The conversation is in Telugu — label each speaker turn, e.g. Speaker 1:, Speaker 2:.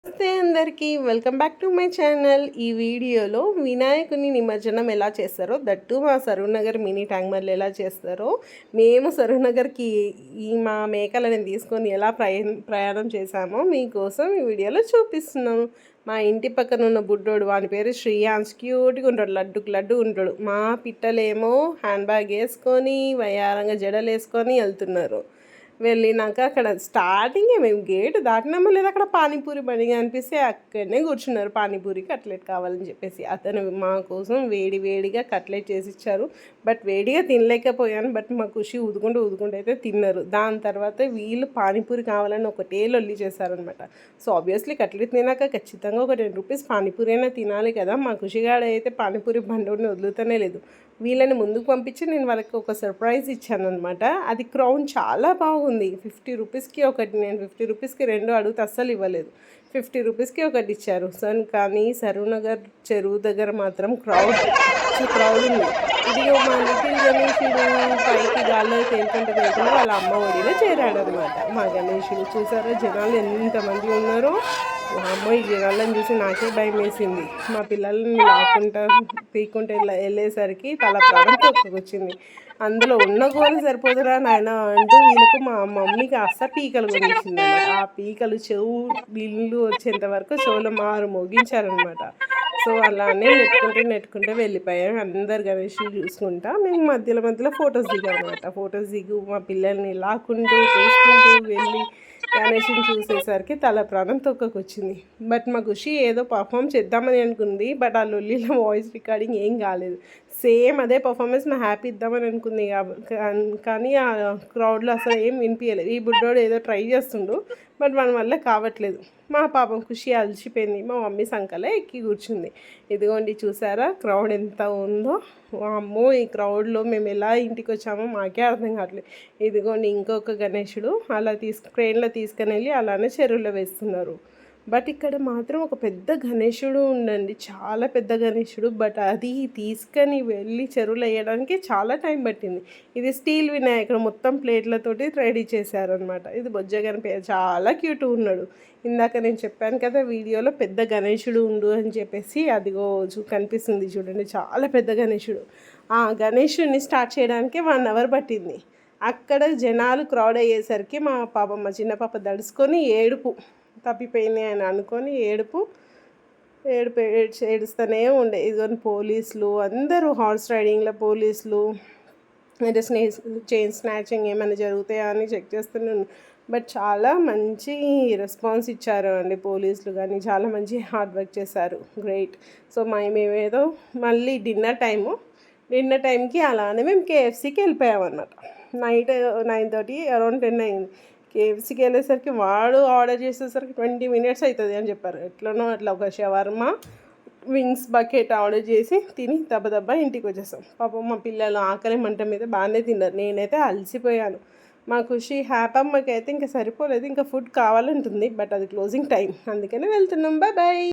Speaker 1: నమస్తే అందరికీ welcome back to my channel. ఈ వీడియోలో వినాయకుని నిమజ్జనం ఎలా చేస్తారో, దట్టు మా సరూనగర్ మినీ ట్యాంక్ ఎలా చేస్తారో, మేము సరూనగర్కి మా మేకలను తీసుకొని ఎలా ప్రయాణం చేశామో మీకోసం ఈ వీడియోలో చూపిస్తున్నాను. మా ఇంటి పక్కన ఉన్న బుడ్డోడు, వాని పేరు శ్రీయాన్స్, క్యూట్గా ఉంటాడు, లడ్డుకు లడ్డు ఉంటాడు. మా పిట్టలేమో హ్యాండ్ బ్యాగ్ వేసుకొని వయ్యారంగా జడలు వేసుకొని వెళ్తున్నారు. వెళ్ళినాక అక్కడ స్టార్టింగే మేము గేటు దాటినామో లేదా అక్కడ పానీపూరి బండిగా అనిపిస్తే అక్కడనే కూర్చున్నారు. పానీపూరి కట్లెట్ కావాలని చెప్పేసి అతను మా కోసం వేడి వేడిగా కట్లెట్ చేసి ఇచ్చారు. బట్ వేడిగా తినలేకపోయాను. బట్ మా ఖుషి ఊదుకుంటూ అయితే తిన్నారు. దాని తర్వాత వీళ్ళు పానీపూరి కావాలని ఒకటే లొల్లి చేశారనమాట. సో ఆబ్వియస్లీ కట్లెట్ తినాక ఖచ్చితంగా ఒక 10 రూపీస్ పానీపూరి అయినా తినాలి కదా. మా ఖుషిగాడ అయితే పానీపూరి బండోడిని వదులుతూనే లేదు. వీళ్ళని ముందుకు పంపించి నేను వాళ్ళకి ఒక సర్ప్రైజ్ ఇచ్చాను అనమాట. అది క్రౌన్ చాలా బాగుంది. 50 రూపీస్కి ఒకటి, నేను 50 రూపీస్కి 2 అడిగితే అస్సలు ఇవ్వలేదు. 50 రూపీస్కి ఒకటి ఇచ్చారు. సో కానీ సరూనగర్ చెరువు దగ్గర మాత్రం క్రౌడ్ ఉంది. ఇదిగో మా లిటిల్ గణేషుడు పైకి గాల్లో తేలుకుంటూ వాళ్ళ అమ్మ ఒడిలో చేరాడనమాట. మా గణేషుడు చూసారా, జనాలు ఎంతమంది ఉన్నారో. అమ్మ ఈ జనాలను చూసి నాకే భయం వేసింది. మా పిల్లల్ని లాక్కుంటా పీక్కుంటే వెళ్ళేసరికి తల ప్రాణం వచ్చింది. అందులో ఉన్న గోలు సరిపోదురా నాయన అంటూ వీళ్ళకు మా మమ్మీకి అస్సలు పీకలు కొనిచ్చింది అనమాట. ఆ పీకలు చెవు నీళ్ళు వచ్చేంత వరకు చెవులు మారు మోగించారనమాట. సో అలానే నెట్టుకుంటే వెళ్ళిపోయాం. అందరు గణేషులు చూసుకుంటా మేము మధ్యలో ఫొటోస్ దిగామన్నమాట. ఫొటోస్ దిగు మా పిల్లల్ని లాక్కుంటూ చూసుకుంటూ వెళ్ళి గణేషుని చూసేసరికి తల ప్రాణం తొక్కకొచ్చింది. బట్ మా ఖుషి ఏదో పర్ఫామ్ చేద్దామని అనుకుంది. బట్ ఆ లొల్లిలో వాయిస్ రికార్డింగ్ ఏం కాలేదు. సేమ్ అదే పర్ఫార్మెన్స్ మా హ్యాపీ ఇద్దామని అనుకుంది. కానీ ఆ క్రౌడ్లో అసలు ఏం వినిపించలేదు. ఈ బుడ్డోడు ఏదో ట్రై చేస్తుండు, బట్ మన వల్ల కావట్లేదు. మా పాపం ఖుషి అలసిపోయింది. మా మమ్మీ సంకలే ఎక్కి కూర్చుంది. ఇదిగోండి చూసారా క్రౌడ్ ఎంత ఉందో. అమ్మో ఈ క్రౌడ్లో మేము ఎలా ఇంటికి వచ్చామో మాకే అర్థం కావట్లేదు. ఇదిగోండి ఇంకొక గణేషుడు అలా ట్రైన్లో తీసుకుని వెళ్ళి అలానే చెరువులో వేస్తున్నారు. బట్ ఇక్కడ మాత్రం ఒక పెద్ద గణేషుడు ఉండండి, చాలా పెద్ద గణేషుడు. బట్ అది తీసుకొని వెళ్ళి చెరువులో వేయడానికి చాలా టైం పట్టింది. ఇది స్టీల్ వినాయకుడు మొత్తం ప్లేట్లతోటి రెడీ చేశారనమాట. ఇది బొజ్జ గణపతి చాలా క్యూట్ ఉన్నాడు. ఇందాక నేను చెప్పాను కదా వీడియోలో పెద్ద గణేషుడు ఉండు అని చెప్పేసి, అదిగో కనిపిస్తుంది చూడండి, చాలా పెద్ద గణేషుడు. ఆ గణేషుడిని స్టార్ట్ చేయడానికి 1 అవర్ పట్టింది. అక్కడ జనాలు క్రౌడ్ అయ్యేసరికి మా చిన్న పాప దడుచుకొని ఏడుపు తప్పిపోయింది అని అనుకొని ఏడుస్తూనే ఉండే. ఇదిగోని పోలీసులు అందరూ హార్స్ రైడింగ్లో పోలీసులు అంటే చైన్ స్నాచింగ్ ఏమైనా జరుగుతాయా అని చెక్ చేస్తున్నాను. బట్ చాలా మంచి రెస్పాన్స్ ఇచ్చారు అండి పోలీసులు, కానీ చాలా మంచి హార్డ్ వర్క్ చేశారు. గ్రేట్. సో మేమేదో మళ్ళీ డిన్నర్ టైంకి అలానే మేము కేఎఫ్సీకి వెళ్ళిపోయామన్నమాట. నైట్ 9:30 అరౌండ్ 10 అయింది. కేఎఫ్సీకి వెళ్ళేసరికి వాడు ఆర్డర్ చేసేసరికి 20 మినిట్స్ అవుతుంది అని చెప్పారు. ఎట్లనో అట్లా ఒక షవర్మా వింగ్స్ బకెట్ ఆర్డర్ చేసి తిని దెబ్బ ఇంటికి వచ్చేసాం. పాపం మా పిల్లలు ఆకలి మంట మీద బాగానే తిన్నారు. నేనైతే అలసిపోయాను. మా ఖుషి హ్యాపమ్మకి అయితే ఇంకా సరిపోలేదు, ఇంకా ఫుడ్ కావాలంటుంది. బట్ అది క్లోజింగ్ టైం, అందుకనే వెళ్తున్నాం. బాయ్.